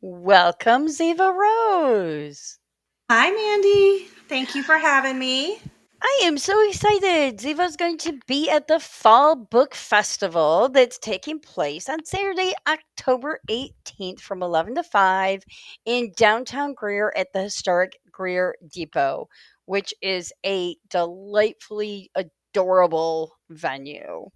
Welcome, Zivah Rose. Hi, Mandy. Thank you for having me. I am so excited. Ziva's going to be at the Fall Book Festival that's taking place on Saturday, October 18th from 11 to 5 in downtown Greer at the historic Greer Depot, which is a delightfully adorable venue.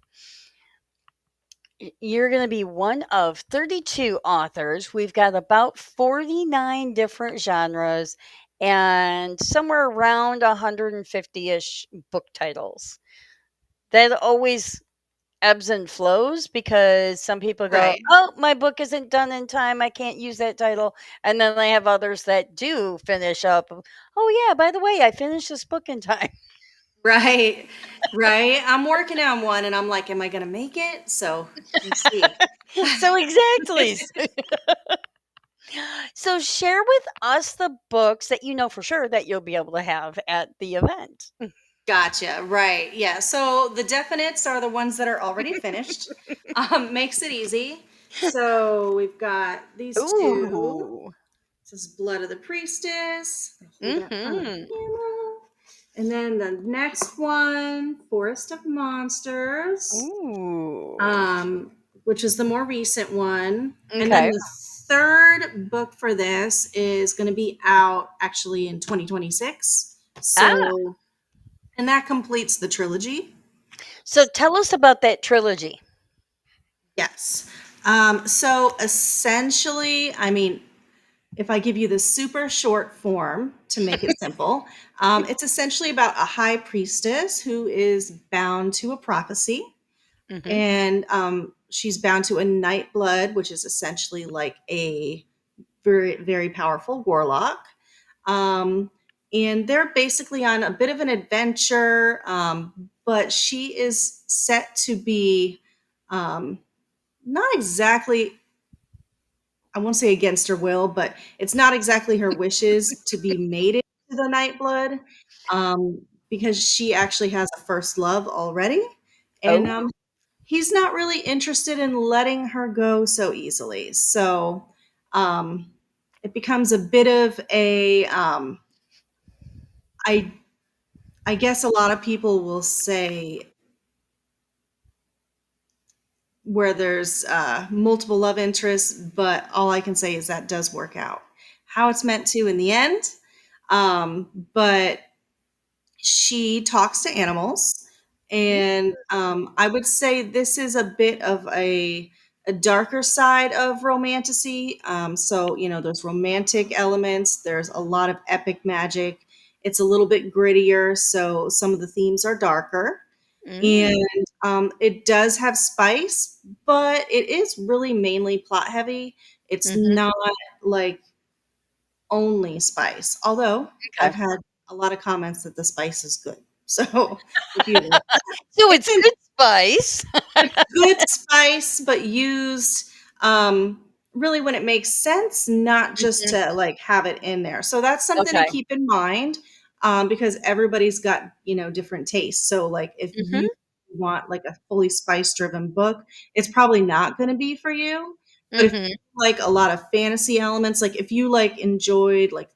You're going to be one of 32 authors. We've got about 49 different genres and somewhere around 150-ish book titles. That always ebbs and flows because some people go, Right. "Oh, my book isn't done in time. I can't use that title." And then they have others that do finish up. "Oh yeah, by the way, I finished this book in time." Right. Right. I'm working on one and I'm like, am I going to make it? So we'll see. So exactly. So share with us the books that you know for sure that you'll be able to have at the event. Gotcha. Right. Yeah. So the definites are the ones that are already finished. Makes it easy. So we've got these two. Ooh. This is Blood of the Priestess. I'll hold that on the Mhm. camera. And then the next one, Forest of Monsters. Ooh. um, which is the more recent one. And then Okay. the third book for this is going to be out actually in 2026. Ah, So, and that completes the trilogy. so tell us about that trilogy. Yes. So essentially, I mean, if I give you the super short form to make it simple, it's essentially about a high priestess who is bound to a prophecy. Mhm. And she's bound to a night blood, which is essentially like a very, very powerful warlock. Um, and they're basically on a bit of an adventure, but she is set to be um, not exactly, I won't say against her will, but it's not exactly her wishes to be mated to the night blood, because she actually has a first love already. And Oh, he's not really interested in letting her go so easily. So um, it becomes a bit of a, I, I guess a lot of people will say where there's multiple love interests, but all I can say is that does work out how it's meant to in the end. But she talks to animals, and I would say this is a bit of a darker side of romantasy. So you know, there's romantic elements. There's a lot of epic magic. It's a little bit grittier, so some of the themes are darker, mm, and it does have spice, but it is really mainly plot heavy. It's mhm. not like only spice, although Okay. I've had a lot of comments that the spice is good. So if you So it's it's good spice. a good spice, but used really when it makes sense, not just Mhm. to like have it in there. So that's something to Okay. keep in mind, because everybody's got, you know, different tastes. So like if you Mhm. want like a fully spice driven book, it's probably not going to be for you. But if Mhm. you like a lot of fantasy elements, like if you like enjoyed like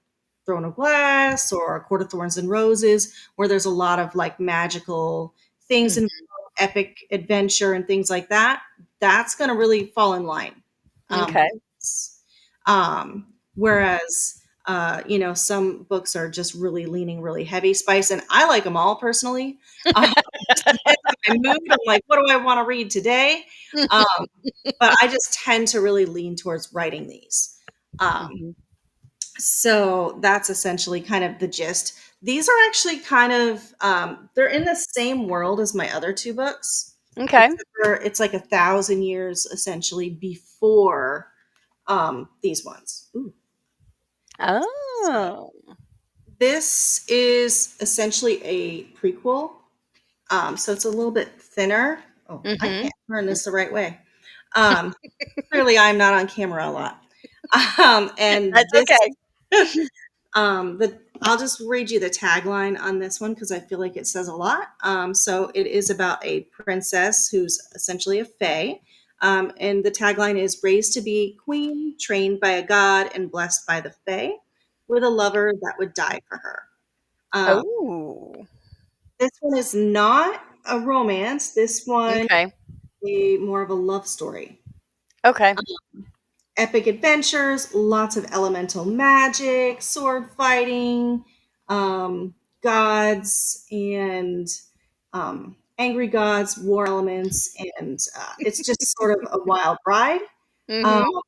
Throne of Glass or Court of Thorns and Roses, where there's a lot of like magical things and Mhm. epic adventure and things like that, that's going to really fall in line. Okay. With this. Whereas, you know, some books are just really leaning really heavy spice, and I like them all personally. Just depends on my mood. I'm like, what do I want to read today? Um, but I just tend to really lean towards writing these. Um, Mhm. so that's essentially kind of the gist. These are actually kind of they're in the same world as my other two books, Okay. except for it's like 1,000 years essentially before these ones. Ooh. So Oh. this is essentially a prequel. So it's a little bit thinner. Oh, I Mhm. can't turn this the right way. Um, Clearly, I'm not on camera a lot. And That's this okay. The I'll just read you the tagline on this one because I feel like it says a lot. So it is about a princess who's essentially a fae. And the tagline is raised to be queen, trained by a god, and blessed by the fae, with a lover that would die for her. Um, Oh, this one is not a romance. This one okay. is more of a love story. Okay. Epic adventures, lots of elemental magic, sword fighting, gods, and angry gods, war elements, and it's just sort of a wild ride. Um, Mhm.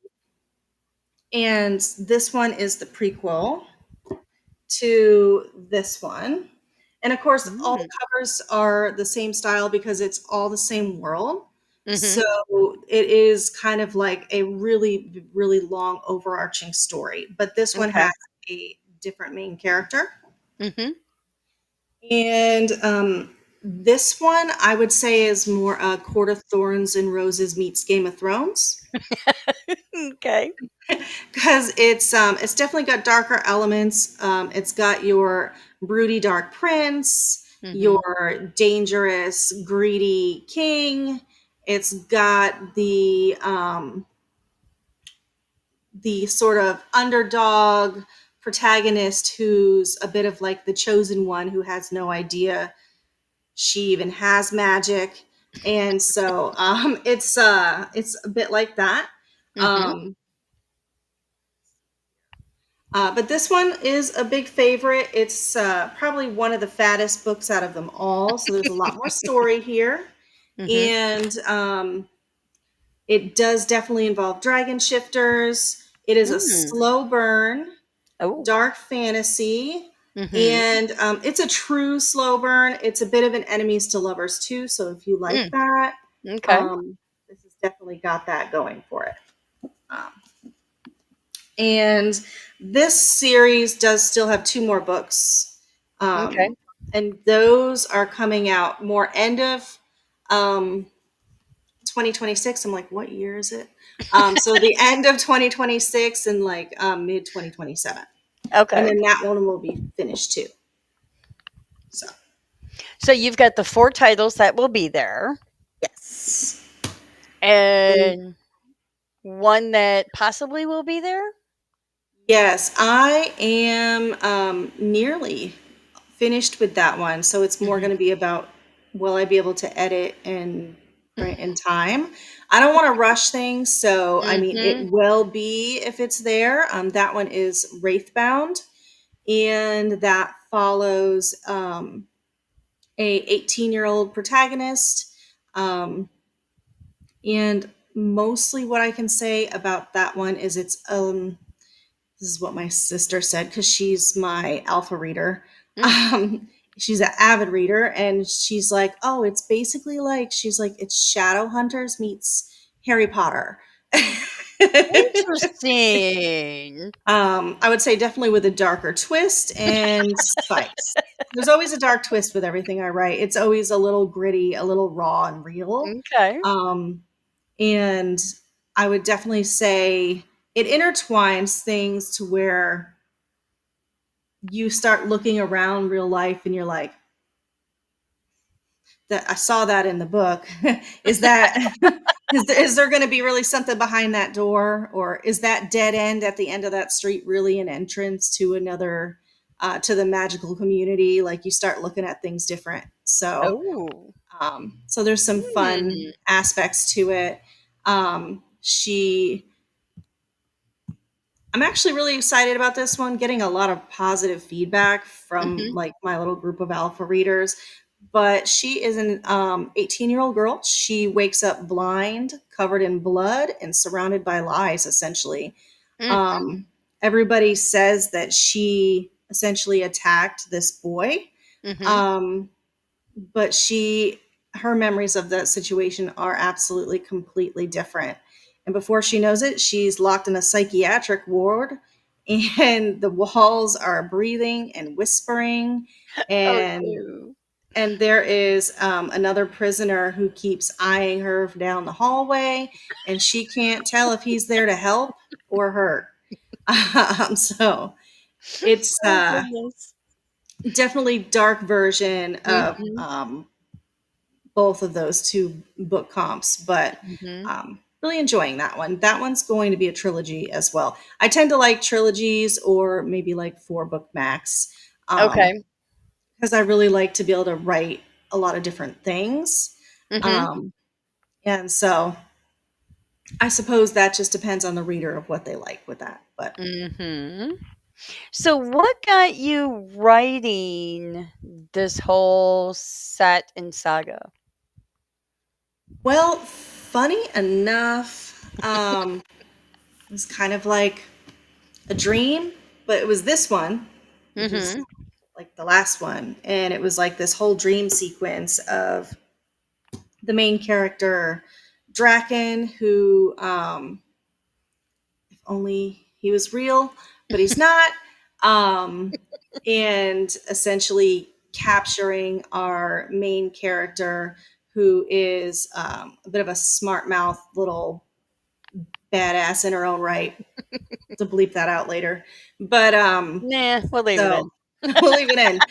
and this one is the prequel to this one. And of course, all the Mm. covers are the same style because it's all the same world. So Mhm. it is kind of like a really, really long overarching story. But this one Okay. has a different main character. Mhm. And this one I would say is more a Court of Thorns and Roses meets Game of Thrones. Okay. Because it's definitely got darker elements. It's got your broody dark prince, Mhm. your dangerous greedy king. It's got the sort of underdog protagonist who's a bit of like the chosen one who has no idea she even has magic, and so it's a bit like that. Mhm. Um, but this one is a big favorite. It's probably one of the fattest books out of them all. So there's a lot more story here. Mhm. And it does definitely involve dragon shifters. It is a Mm. slow burn, Oh. dark fantasy. Mhm. And it's a true slow burn. It's a bit of an enemies to lovers too. So if you like Mm. that, Okay. um, this has definitely got that going for it. Um, And this series does still have two more books. Okay. And those are coming out more end of um, 2026. I'm like, what year is it? So the end of 2026 and like mid 2027. And Okay. then that one will be finished too. So, So you've got the 4 titles that will be there, yes. and one that possibly will be there? Yes, I am nearly finished with that one. So it's more Mhm. going to be about will I be able to edit and print in time? I don't want to rush things. So, I mean, Mhm. it will be if it's there. That one is Wraithbound, and that follows a 18-year-old protagonist. Um, and mostly what I can say about that one is this is what my sister said because she's my alpha reader. Mm. She's an avid reader, and she's like, "Oh, it's basically like she's like it's Shadowhunters meets Harry Potter." Interesting. I would say definitely with a darker twist and spice. There's always a dark twist with everything I write. It's always a little gritty, a little raw and real. Okay. Um, and I would definitely say it intertwines things to where you start looking around real life and you're like, that I saw that in the book. Is that is there going to be really something behind that door, or is that dead end at the end of that street really an entrance to another to the magical community? Like you start looking at things different. So Oh. so there's some fun Mm. aspects to it. She I'm actually really excited about this one, getting a lot of positive feedback from Mhm. like my little group of alpha readers. But she is an 18-year-old girl. She wakes up blind, covered in blood, and surrounded by lies, essentially. Mm. Um, Everybody says that she essentially attacked this boy. Mhm. Um, but her memories of that situation are absolutely completely different, and before she knows it she's locked in a psychiatric ward, and the walls are breathing and whispering, Oh, and no. there is another prisoner who keeps eyeing her down the hallway, and she can't tell if he's there to help or hurt. So it's Oh, goodness. definitely dark version of Mhm. both of those two book comps, but Mhm. really enjoying that one. That one's going to be a trilogy as well. I tend to like trilogies or maybe like 4 book max, Okay. because I really like to be able to write a lot of different things. Mhm. Um, and so I suppose that just depends on the reader of what they like with that. But Mhm. So what got you writing this whole set and saga? well, funny enough, it was kind of like a dream, but it was this one, which is Mhm. like the last one, and it was like this whole dream sequence of the main character Draken, who if only he was real, but he's not. Um, and essentially capturing our main character, who is a bit of a smart mouth little badass in her own right. To bleep that out later, but Nah, we'll leave it so in. we'll leave it in.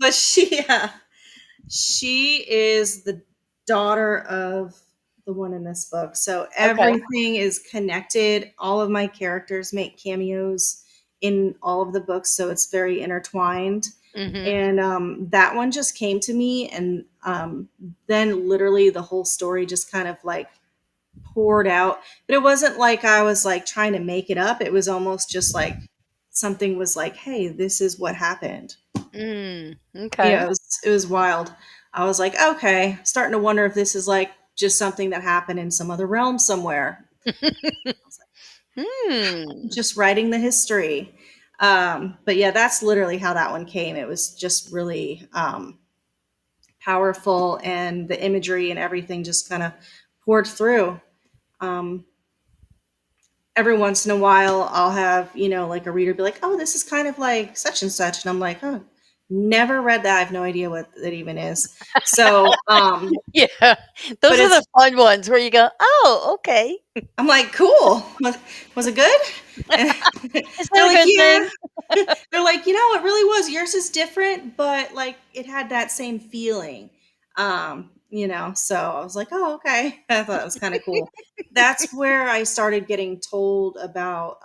But she is the daughter of the one in this book. So Okay. everything is connected. All of my characters make cameos in all of the books, so it's very intertwined. Mhm. And that one just came to me, and then literally the whole story just kind of like poured out. But it wasn't like I was like trying to make it up. It was almost just like something was like, "Hey, this is what happened." Okay. It was wild. I was like, okay, starting to wonder if this is like just something that happened in some other realm somewhere. I was like, Hmm. just writing the history. But yeah, that's literally how that one came. It was just really powerful, and the imagery and everything just kind of poured through. Um, every once in a while, I'll have, like a reader be like, oh, this is kind of like such and such. And I'm like, oh, never read that. I have no idea what that even is. So, Yeah. but Those are it's, the fun ones where you go, "Oh, okay. I'm like, cool. Was it good? And Is they're that a like, good yeah. thing?" They're like, it really was. Yours is different, but like it had that same feeling. So I was like, oh, okay. I thought it was kind of cool. That's where I started getting told about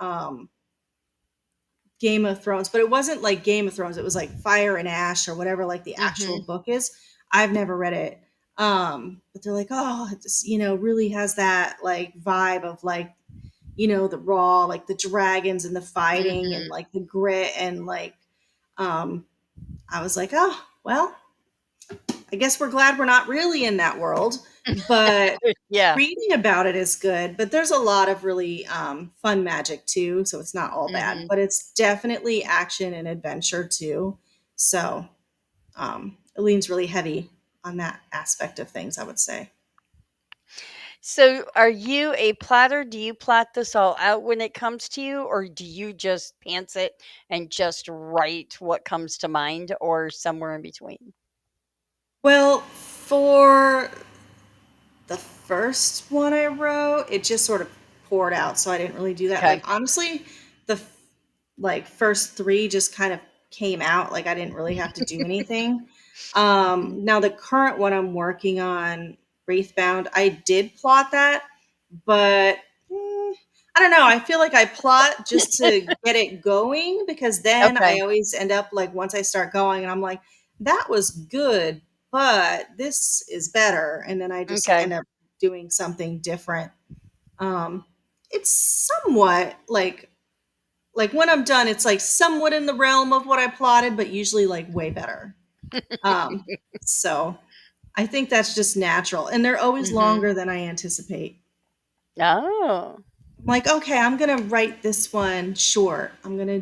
Game of Thrones, but it wasn't like Game of Thrones. It was like Fire and Ash or whatever like the actual Mhm. book is. I've never read it. But they're like, oh, it just, really has that like vibe of like, the raw, like the dragons and the fighting and Mhm. like the grit and like um I was like, oh, well, I guess we're glad we're not really in that world. But Yeah. reading about it is good, but there's a lot of really fun magic too, so it's not all bad. Mhm. But it's definitely action and adventure too. So it leans really heavy on that aspect of things, I would say. So, are you a plotter? Do you plot this all out when it comes to you, or do you just pants it and just write what comes to mind, or somewhere in between? Well, for the first one I wrote, it just sort of poured out, so I didn't really do that. Okay. Like honestly, like first 3 just kind of came out, like I didn't really have to do anything. Mhm. Now the current one I'm working on, Wraithbound, I did plot that, but I don't know. I feel like I plot just to get it going, because then Okay. I always end up like once I start going and I'm like, that was good, but this is better. And then I just Okay. end up doing something different. Um, it's somewhat like when I'm done, it's like somewhat in the realm of what I plotted, but usually like way better. Um, so I think that's just natural. And they're always Mhm. longer than I anticipate. Oh. I'm like, okay, I'm gonna write this one short. I'm gonna,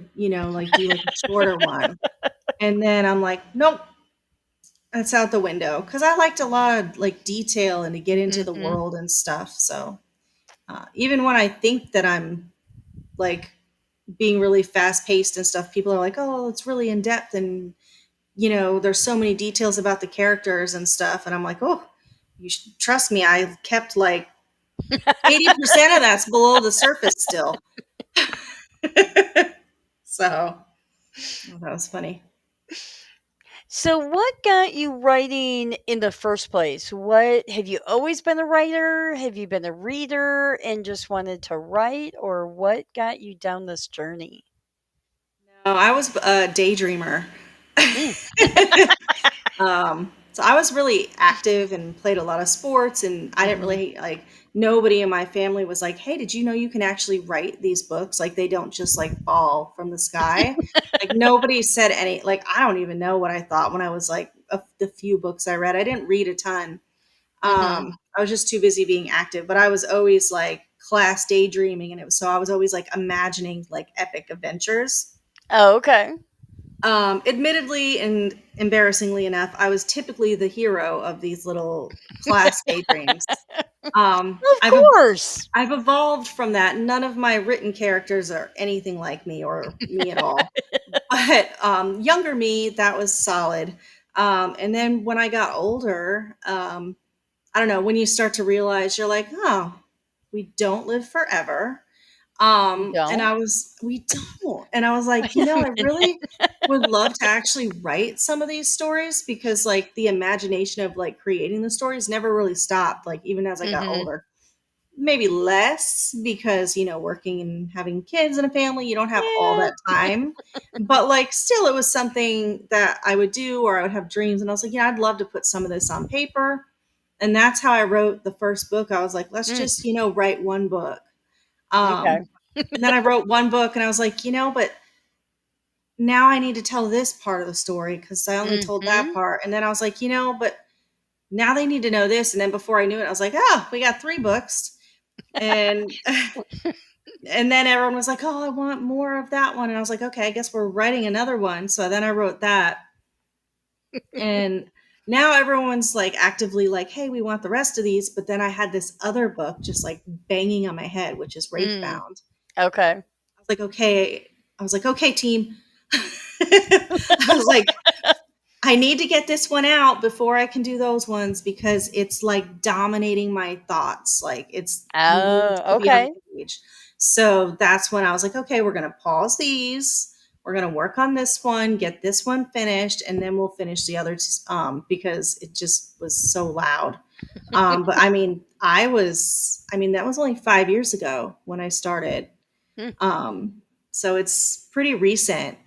like do like a shorter one. And then I'm like, nope, that's out the window. Cause I liked a lot of like detail and to get into the Mhm. world and stuff. So even when I think that I'm like being really fast paced and stuff, people are like, oh, it's really in depth, and there's so many details about the characters and stuff. And I'm like, oh, you should trust me. I kept like 80% of that's below the surface still. So that was funny. So, what got you writing in the first place? What have you always been a writer? Have you been a reader and just wanted to write, or what got you down this journey? No, I was a daydreamer. Mm, So I was really active and played a lot of sports, and I didn't mhm. really like. Nobody in my family was like, "Hey, did you know you can actually write these books? Like they don't just like fall from the sky." Like nobody said any. Like I don't even know what I thought when I was like the few books I read. I didn't read a ton. Mhm. I was just too busy being active, but I was always like class daydreaming, and it was so I was always like imagining like epic adventures. Oh, okay. Admittedly and embarrassingly enough, I was typically the hero of these little class daydreams. Of course. I've evolved from that. None of my written characters are anything like me or me at all. But younger me, that was solid. And then when I got older, I don't know, when you start to realize you're like, oh, we don't live forever. We And don't? we don't. And I was like, I really would love to actually write some of these stories because like the imagination of like creating the stories never really stopped, like even as I got Mhm. older. Maybe less because, working and having kids and a family, you don't have all Yeah. that time. But like still it was something that I would do or I would have dreams and I was like, I'd love to put some of this on paper. And that's how I wrote the first book. I was like, let's Mm, just, write one book. okay. And then I wrote one book and I was like, but now I need to tell this part of the story because I only told that Mhm. part. And then I was like, but now they need to know this. And then before I knew it, I was like, oh, we got three books. And and then everyone was like, oh, I want more of that one. And I was like, okay, I guess we're writing another one. So then I wrote that. And now everyone's like actively like, hey, we want the rest of these. But then I had this other book just like banging on my head, which is Mm, Wraithbound. okay. I was like, okay. I was like, okay, team. I was like, I need to get this one out before I can do those ones because it's like dominating my thoughts. Like it needs Oh, to be on okay. the page. So that's when I was like, okay, we're gonna pause these. We're gonna work on this one, get this one finished, and then we'll finish the others because it just was so loud. But I mean, that was only 5 years ago when I started. Mm, So it's pretty recent.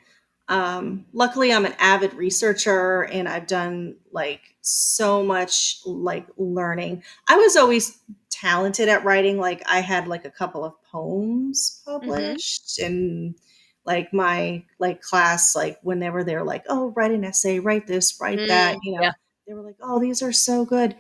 Luckily, I'm an avid researcher and I've done like so much like learning. I was always talented at writing. Like I had like a couple of poems mhm. published and like my like class, like whenever they're like, oh, write an essay, write this, write that, Yeah. they were like, oh, these are so good.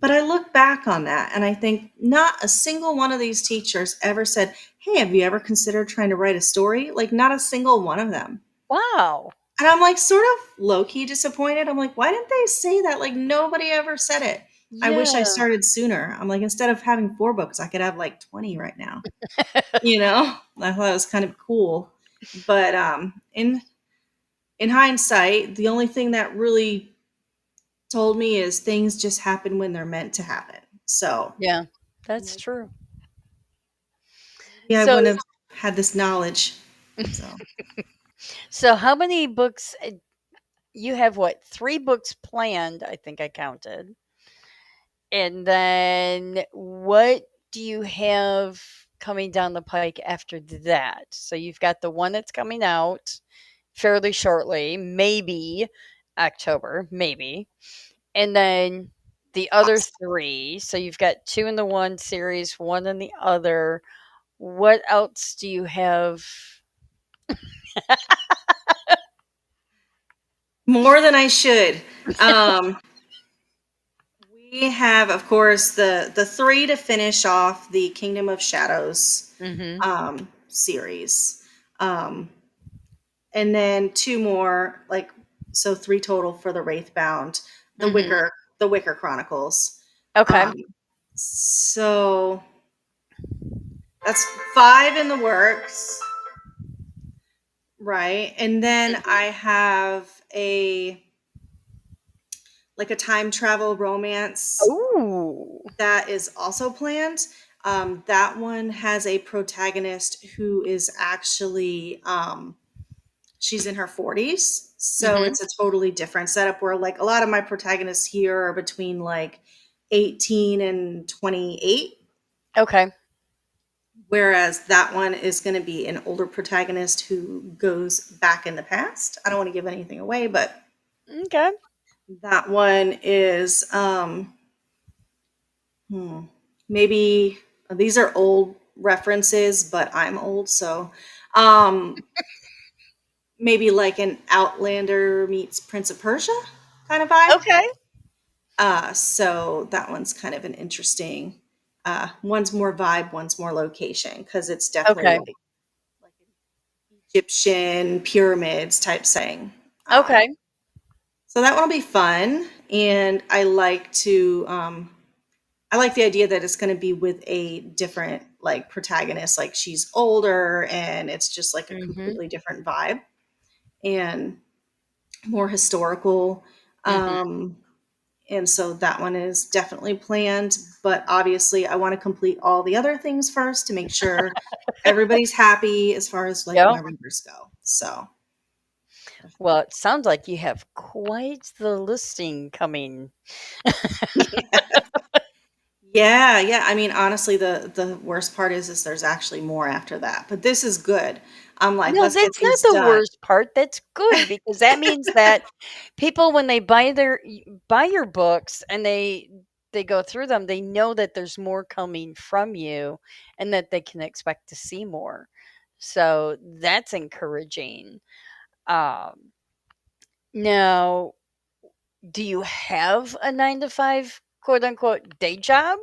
But I look back on that and I think not a single one of these teachers ever said, hey, have you ever considered trying to write a story? Like, not a single one of them. Wow. And I'm like sort of low key disappointed. I'm like, why didn't they say that? Like, nobody ever said it. I wish I Yeah. started sooner. I'm like, instead of having four books, I could have like 20 right now. I thought it was kind of cool. But in hindsight, the only thing that really told me is things just happen when they're meant to happen. So Yeah. I'm That's like, true. maybe I So wouldn't have had this knowledge. So so how many books you have what? 3 books planned, I think I counted. And then what do you have coming down the pike after that? So you've got the one that's coming out fairly shortly, maybe October, maybe. And then the other poss- 3, so you've got 2 in the one series, 1 in the other. What else do you have? more than I should. Um, We have, of course, the three to finish off the Kingdom of Shadows Mhm. series, and then two more, like so three total for the Wraithbound, Mhm. the Wicker Chronicles. Okay. Um, so that's five in the works, right? And then Mhm. I have a like a time travel romance Ooh. that is also planned. That one has a protagonist who is actually she's in her 40s. So Mhm. it's a totally different setup where like a lot of my protagonists here are between like 18 and 28, Okay. whereas that one is going to be an older protagonist who goes back in the past. I don't want to give anything away, but Okay. that one is hmm, maybe these are old references, but I'm old, so um maybe like an Outlander meets Prince of Persia kind of vibe. Okay. So that one's kind of an interesting. One's more vibe, one's more location because it's definitely Okay. like an Egyptian pyramids type setting. Okay. So that one will be fun, and I like the idea that it's going to be with a different like protagonist, like she's older, and it's just like a Mhm. completely different vibe and more historical. Mhm. Um, and so that one is definitely planned, but obviously I want to complete all the other things first to make sure everybody's happy as far as like Yep. my readers go. So Well, it sounds like you have quite the listing coming. yeah, yeah. I mean, honestly, the worst part is there's actually more after that, but this is good. I'm like, No, let's get that's not these the done. worst part. That's good because that means that people, when they buy your books and they go through them, they know that there's more coming from you and that they can expect to see more. So that's encouraging. Um, Now, do you have a 9 to 5 quote unquote day job?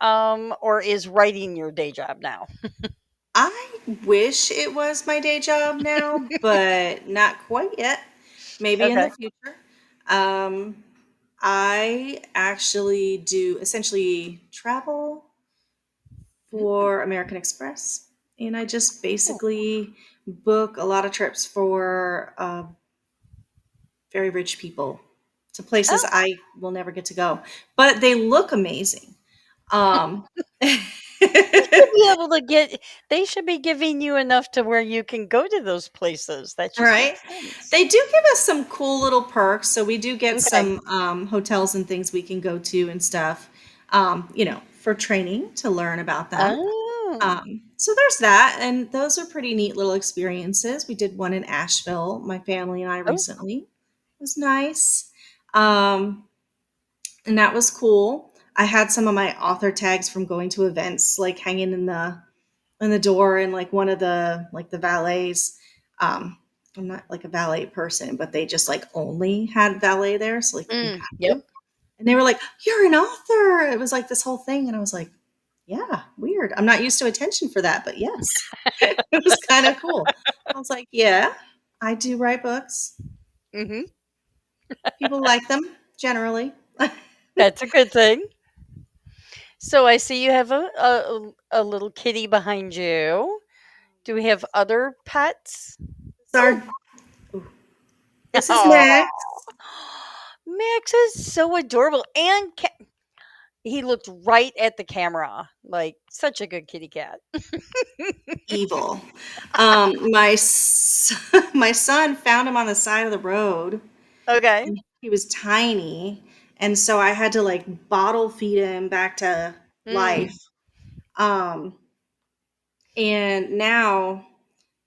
Or is writing your day job now? I wish it was my day job now, but not quite yet. Maybe in Okay. the future. Um, I actually do essentially travel Mm, for American Express, and I just cool. basically book a lot of trips for very rich people to places Oh, I will never get to go, but they look amazing. Um, you should be able to get they should be giving you enough to where you can go to those places. That just right? makes sense. They do give us some cool little perks. So we do get Okay. some hotels and things we can go to and stuff, for training to learn about them. Oh. So there's that. And those are pretty neat little experiences. We did one in Asheville, my family and I Oh. recently. It was nice. Um, and that was cool. I had some of my author tags from going to events like hanging in the door, and like one of the valets, I'm not like a valet person, but they just like only had valet there, so like you have Yep. to. And they were like, "You're an author." It was like this whole thing, and I was like, "Yeah, weird. I'm not used to attention for that, but yes." It was kind of cool. I was like, "Yeah, I do write books. Mhm. People like them generally." That's a good thing. So I see you have a little kitty behind you. Do we have other pets? This Oh. our this is Aw. Max. Max is so adorable, and he looked right at the camera, like such a good kitty cat. Evil. My son found him on the side of the road. Okay. He was tiny, and so I had to like bottle feed him back to life. Mm. Um, and now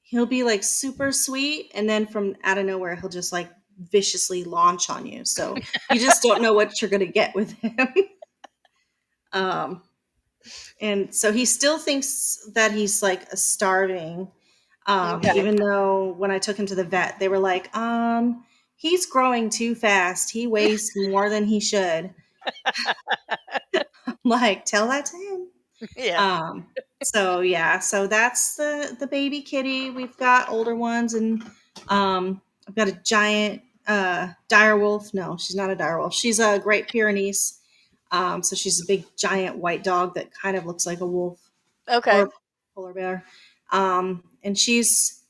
he'll be like super sweet, and then from out of nowhere he'll just like viciously launch on you. So you just don't know what you're gonna get with him. um, and so he still thinks that he's like a starving. Okay. Even though when I took him to the vet, they were like, he's growing too fast. He weighs more than he should. I'm like, tell that to him. Yeah. Um, so yeah, so that's the baby kitty. We've got older ones, and I've got a giant dire wolf. No, she's not a dire wolf. She's a Great Pyrenees. So she's a big giant white dog that kind of looks like a wolf or Okay. a polar bear. And she's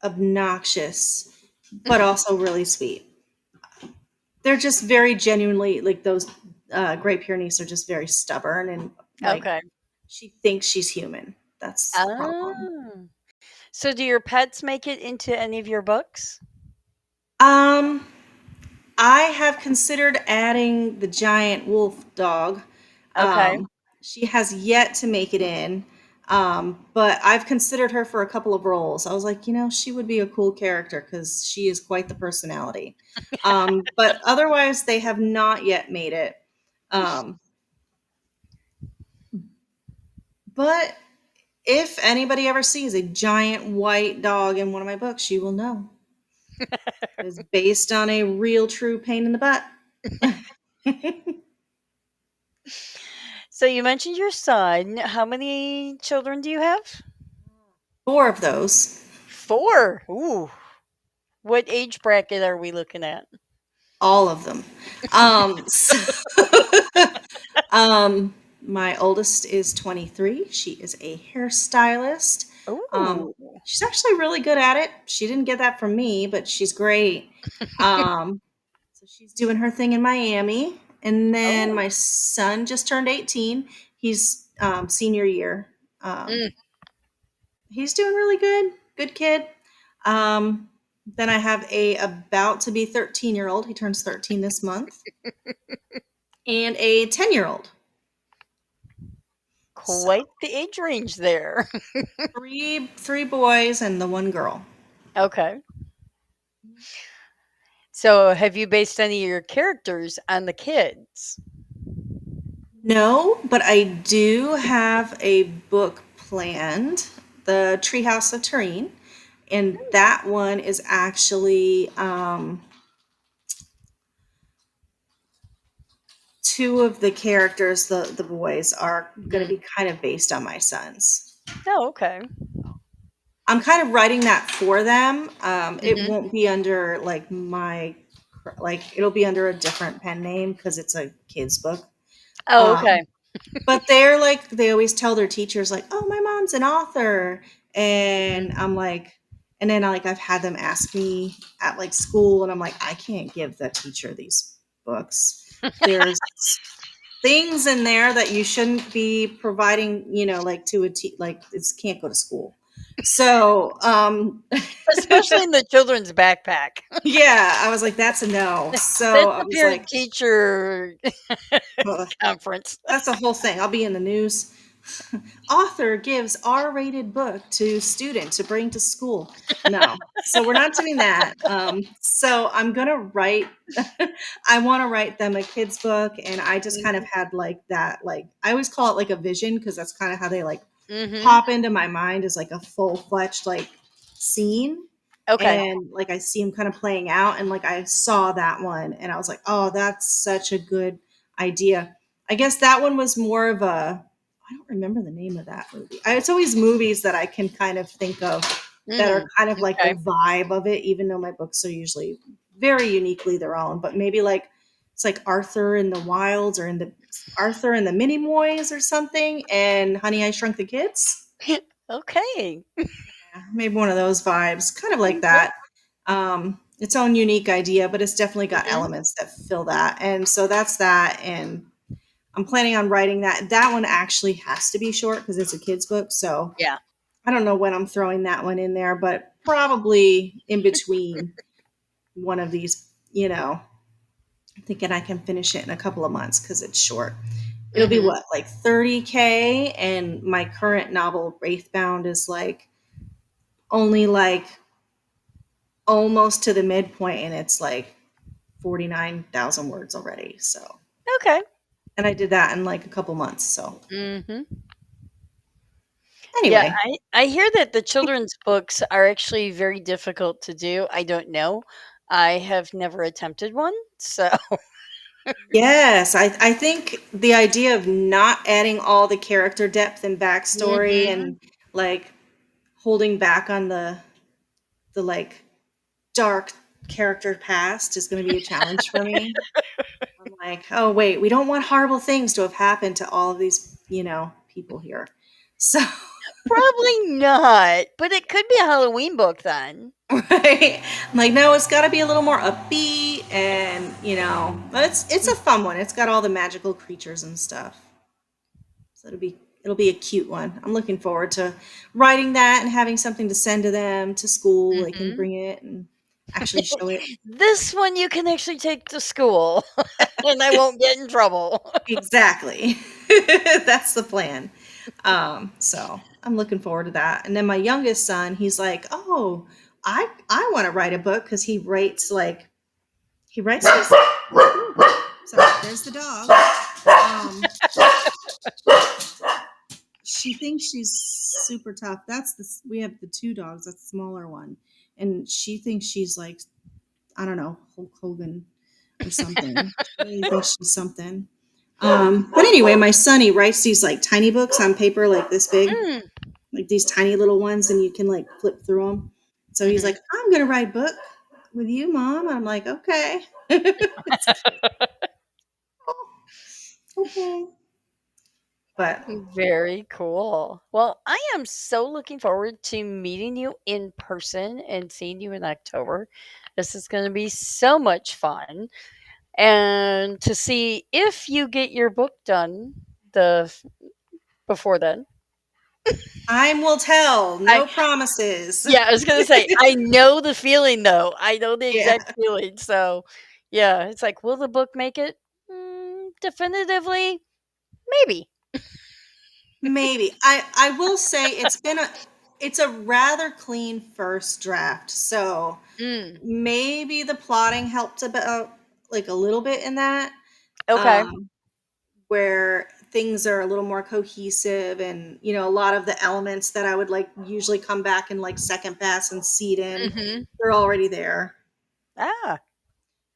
obnoxious, but also really sweet. They're just very genuinely like those Great Pyrenees are just very stubborn, and like Okay. she thinks she's human. That's the problem. Oh. So do your pets make it into any of your books? Um, I have considered adding the giant wolf dog. Okay. Um, she has yet to make it in, but I've considered her for a couple of roles. I was like, she would be a cool character because she is quite the personality. But otherwise, they have not yet made it. Um, but if anybody ever sees a giant white dog in one of my books, you will know. It's based on a real true pain in the butt. So you mentioned your son. How many children do you have? Four of those. 4. Ooh. What age bracket are we looking at? All of them. So, my oldest is 23. She is a hairstylist. Um, Ooh. she's actually really good at it. She didn't get that from me, but she's great. Um, so she's doing her thing in Miami. And then Oh. my son just turned 18. He's senior year. Um, Mm. he's doing really good. Good kid. Um, then I have a about to be 13-year-old. He turns 13 this month, and a 10-year-old. So Quite the age range there. three boys and the one girl. Okay. So have you based any of your characters on the kids? No, but I do have a book planned, The Treehouse of Tureen, and that one is actually two of the characters, the boys, are going to Mhm. be kind of based on my sons. Oh, okay. I'm kind of writing that for them. It Mhm. won't be under like it'll be under a different pen name because it's a kids book. Oh, Um, okay. but they're like they always tell their teachers like, "Oh, my mom's an author," and Mhm. I'm like, and then I've had them ask me at like school, and I'm like, I can't give the teacher these books. There's things in there that you shouldn't be providing, like to like it can't go to school. So, Especially in the children's backpack. yeah, I was like, that's a no. So That's I the was parent like, teacher ugh, conference. that's a whole thing. I'll be in the news. Author gives R-rated book to student to bring to school. No, so we're not doing that. So I'm gonna write. I want to write them a kids book, and I just kind of Mhm. had like that. Like I always call it like a vision because that's kind of how they like Mhm. pop into my mind as like a full-fledged like scene. Okay. And like I see him kind of playing out, and like I saw that one, and I was like, oh, that's such a good idea. I guess that one was more of a, I don't remember the name of that movie. It's always movies that I can kind of think of that are Mhm. kind of like the Okay. vibe of it, even though my books are usually very uniquely their own. But maybe like it's like Arthur in the Wilds, or in the Arthur and the Mini Moys or something, and Honey I Shrunk the Kids. Okay. Yeah, maybe one of those vibes, kind of like Okay. that. Its own unique idea, but it's definitely got Mhm. elements that fill that. And so that's that. And I'm planning on writing that. That one actually has to be short because it's a kid's book. So Yeah. I don't know when I'm throwing that one in there, but probably in between one of these, I'm thinking I can finish it in a couple of months because it's short. It'll be Mhm. what, like 30K? And my current novel, Wraithbound, is like only like almost to the midpoint, and it's like 49,000 words already. So, Okay. and I did that in like a couple months. So, Mhm. Yeah, anyway, I hear that the children's books are actually very difficult to do. I don't know. I have never attempted one. So, yes, I think the idea of not adding all the character depth and backstory mhm. and like holding back on the like dark character past is going to be a challenge for me. I'm like, oh wait, we don't want horrible things to have happened to all of these, people here. So, Probably not, but it could be a Halloween book then. right? I'm like, no, it's got to be a little more upbeat, and but it's a fun one. It's got all the magical creatures and stuff, so it'll be It'll be a cute one. I'm looking forward to writing that and having something to send to them to school. They can Mhm. bring it and actually show it. This one you can actually take to school, and I won't get in trouble. Exactly. That's the plan. So I'm looking forward to that. And then my youngest son, he's like, "Oh, I want to write a book because he writes these." Ooh, sorry, there's the dog. She thinks she's super tough. We have the two dogs. That's the smaller one, and she thinks she's like, I don't know, Hulk Hogan or something. She really thinks she's something. But anyway, my son, he writes these like tiny books on paper like this big, Mm, like these tiny little ones, and you can like flip through them. So he's mhm. like, I'm gonna write a book with you, Mom. I'm like, okay. It's cute. Okay. But Very cool. Well, I am so looking forward to meeting you in person and seeing you in October. This is going to be so much fun. And to see if you get your book done the before then. time will tell. I No promises. Yeah, I was going to say I know the feeling though. I know the Yeah. exact feeling. So, yeah, it's like will the book make it? Definitively, maybe. Maybe. I will say it's a rather clean first draft. So Mm, maybe the plotting helped about like a little bit in that. okay. Um where things are a little more cohesive, and a lot of the elements that I would like usually come back and like second pass and seed in, Mhm. they're already there. Ah.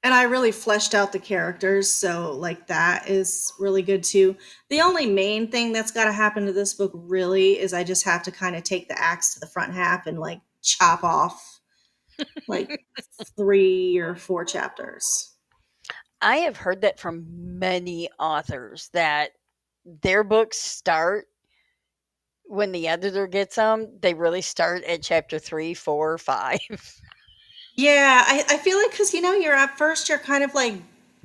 And I really fleshed out the characters, so like that is really good too. The only main thing that's got to happen to this book really is I just have to kind of take the axe to the front half and like chop off like 3 or 4 chapters. I have heard that from many authors that their books start when the editor gets them, they really start at chapter 3, 4, 5. Yeah, I feel like because you're at first you're kind of like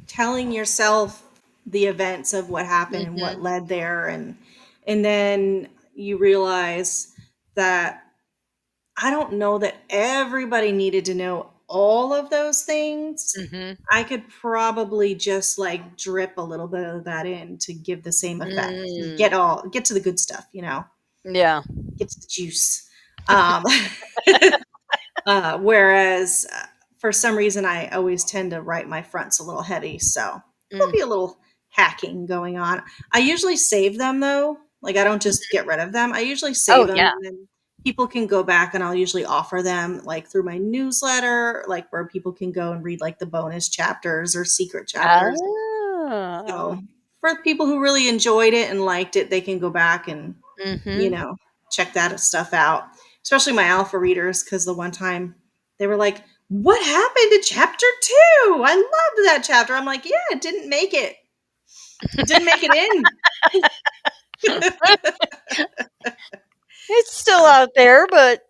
telling yourself the events of what happened and what Mhm. led there, and then you realize that I don't know that everybody needed to know all of those things. Mhm. I could probably just like drip a little bit of that in to give the same effect. Mm. Get to the good stuff, Yeah. get to the juice. Um, whereas for some reason, I always tend to write my fronts a little heavy, so there'll Mm. be a little hacking going on. I usually save them though. Like I don't just get rid of them. I usually save Oh, them, yeah. and then people can go back, and I'll usually offer them like through my newsletter, like where people can go and read like the bonus chapters or secret chapters. Oh. So for people who really enjoyed it and liked it, they can go back and you Mhm. know, check that stuff out. Especially my alpha readers, because the one time they were like, "What happened to chapter two? I loved that chapter." I'm like, "Yeah, it didn't make it. It didn't make it in." It's still So out there, but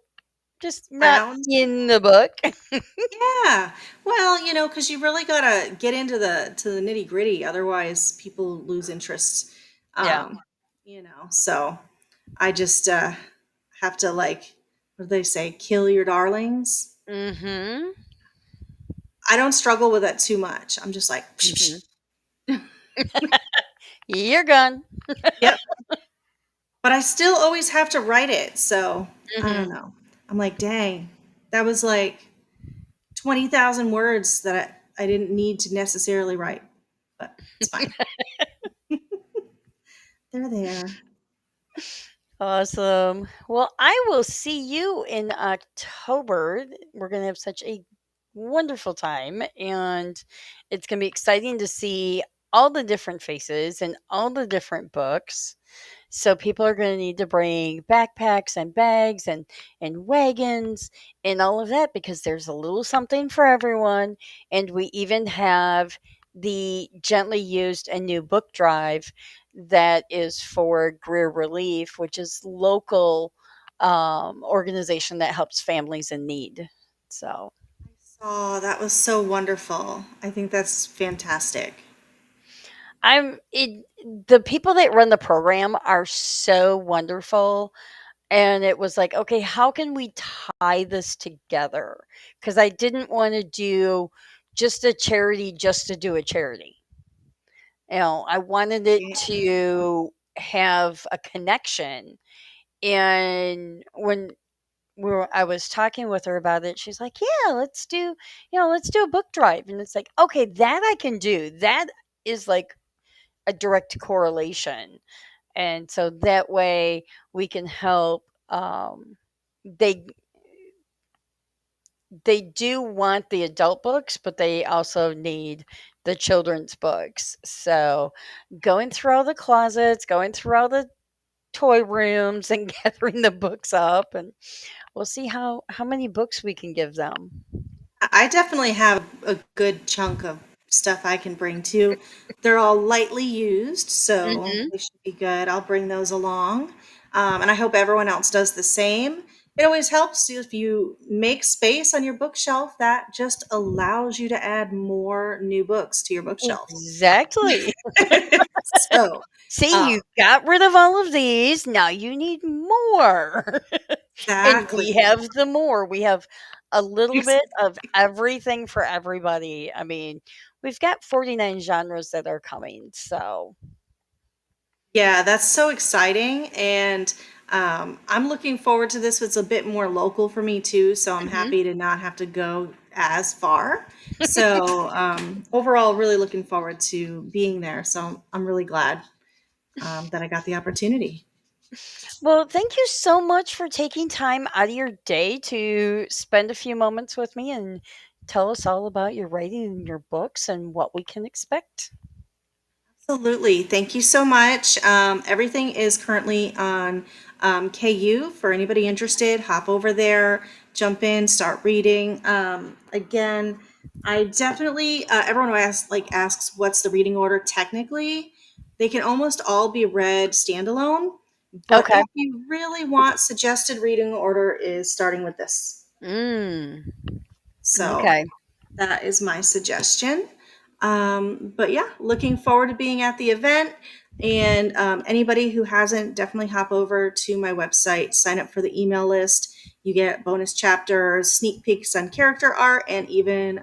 just not round. in the book. Yeah. Well, because you really gotta get into the nitty gritty, otherwise people lose interest. Yeah. So I just have to like, what do they say? Kill your darlings. Mhm. I don't struggle with that too much. I'm just like, psh, Mhm. psh. You're gone. Yep. But I still always have to write it. So I don't Mhm. know. I'm like, dang, that was like 20,000 words that I didn't need to necessarily write, but it's fine. They're there. Awesome. Well, I will see you in October. We're going to have such a wonderful time, and it's going to be exciting to see all the different faces and all the different books. So people are going to need to bring backpacks and bags and wagons and all of that because there's a little something for everyone. And we even have the gently used and new book drive that is for Greer Relief, which is local organization that helps families in need. So Oh, that was so wonderful. I think that's fantastic. the people that run the program are so wonderful. And it was like, okay, how can we tie this together? Because I didn't want to do just a charity just to do a charity. I wanted it Yeah. to have a connection. And when I was talking with her about it, she's like, "Yeah, let's do a book drive." And it's like, okay, that I can do. That is like a direct correlation, and so that way we can help. They they do want the adult books, but they also need the children's books. So going through all the closets, going through all the toy rooms, and gathering the books up, and we'll see how many books we can give them. I definitely have a good chunk of stuff I can bring too. They're all lightly used, so Hmm. they should be good. I'll bring those along. And I hope everyone else does the same. It always helps if you make space on your bookshelf that just allows you to add more new books to your bookshelf. Exactly. So, See, um, you got rid of all of these. Now you need more. And we exactly. have the more. We have a little bit of everything for everybody. I mean, we've got 49 genres that are coming. So, Yeah, that's so exciting. And I'm looking forward to this. It's a bit more local for me too. So I'm mhm. happy to not have to go as far. So overall, really looking forward to being there. So I'm really glad that I got the opportunity. Well, thank you so much for taking time out of your day to spend a few moments with me and tell us all about your writing and your books and what we can expect. Absolutely. Thank you so much. Everything is currently on KU for anybody interested. Hop over there, jump in, start reading. Again, I definitely everyone who asks what's the reading order. Technically, they can almost all be read standalone. But Okay. if you really want, suggested reading order is starting with this. Mm. So Okay. that is my suggestion. But yeah, looking forward to being at the event. And anybody who hasn't, definitely hop over to my website, sign up for the email list. You get bonus chapters, sneak peeks on character art, and even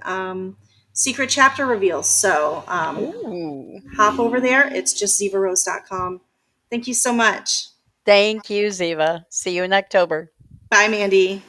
secret chapter reveals. So Ooh. hop over there. It's just zivarose.com. Thank you so much. Thank you, Ziva. See you in October. Bye, Mandy.